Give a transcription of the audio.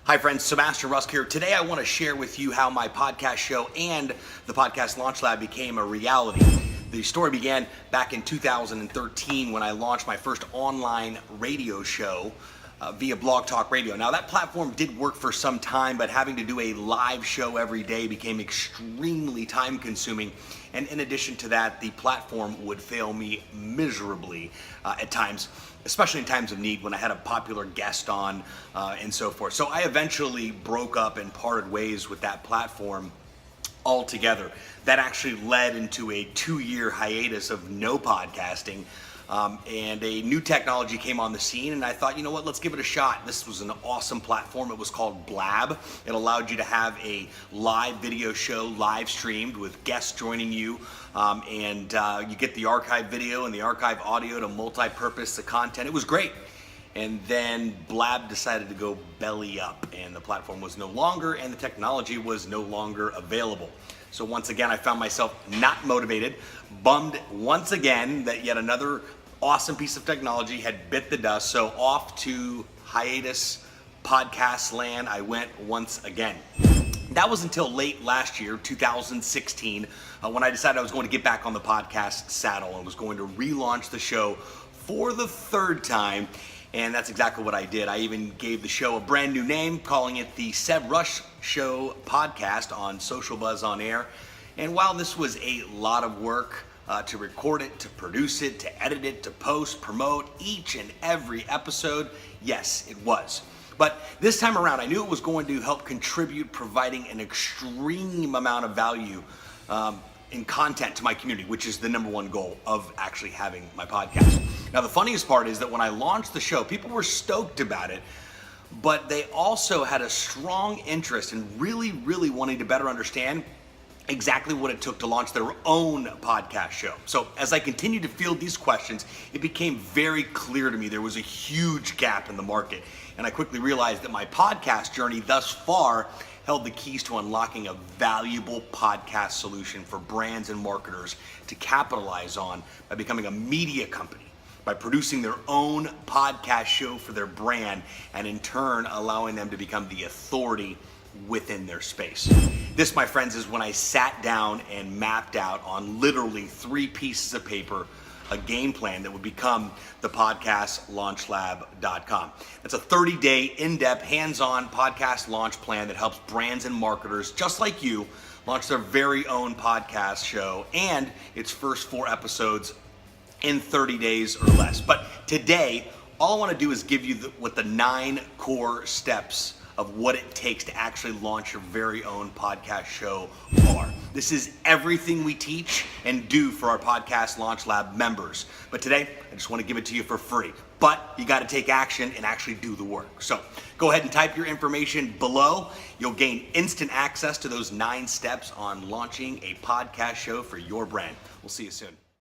Hi friends, Sebastian Rusk here. Today I want to share with you how my podcast show and the Podcast Launch Lab became a reality. The story began back in 2013 when I launched my first online radio show via Blog Talk Radio. Now that platform did work for some time, but having to do a live show every day became extremely time consuming. And in addition to that, the platform would fail me miserably at times, especially in times of need when I had a popular guest on and so forth. So I eventually broke up and parted ways with that platform altogether. That actually led into a 2-year hiatus of no podcasting. And a new technology came on the scene, and I thought, you know what, let's give it a shot. This was an awesome platform. It was called Blab. It allowed you to have a live video show live streamed with guests joining you, and you get the archive video and the archive audio to multi-purpose the content. It was great. And then Blab decided to go belly up, and the platform was no longer, and the technology was no longer available. So once again, I found myself not motivated, bummed once again that yet another awesome piece of technology had bit the dust. So off to hiatus podcast land I went once again. That was until late last year, 2016, when I decided I was going to get back on the podcast saddle and was going to relaunch the show for the third time. And that's exactly what I did. I even gave the show a brand new name, calling it the Seb Rush Show Podcast on Social Buzz On Air. And while this was a lot of work to record it, to produce it, to edit it, to post, promote each and every episode, yes, it was. But this time around, I knew it was going to help contribute, providing an extreme amount of value in content to my community, which is the number one goal of actually having my podcast. Now, the funniest part is that when I launched the show, people were stoked about it, but they also had a strong interest in really wanting to better understand exactly what it took to launch their own podcast show. So as I continued to field these questions, it became very clear to me there was a huge gap in the market. And I quickly realized that my podcast journey thus far held the keys to unlocking a valuable podcast solution for brands and marketers to capitalize on by becoming a media company, by producing their own podcast show for their brand, and in turn allowing them to become the authority within their space. This, my friends, is when I sat down and mapped out on literally 3 pieces of paper a game plan that would become the podcastlaunchlab.com. It's a 30-day, in-depth, hands-on podcast launch plan that helps brands and marketers just like you launch their very own podcast show and its first 4 episodes in 30 days or less. But today, all I want to do is give you what the 9 core steps of what it takes to actually launch your very own podcast show are. This is everything we teach and do for our Podcast Launch Lab members. But today, I just want to give it to you for free. But you got to take action and actually do the work. So go ahead and type your information below. You'll gain instant access to those 9 steps on launching a podcast show for your brand. We'll see you soon.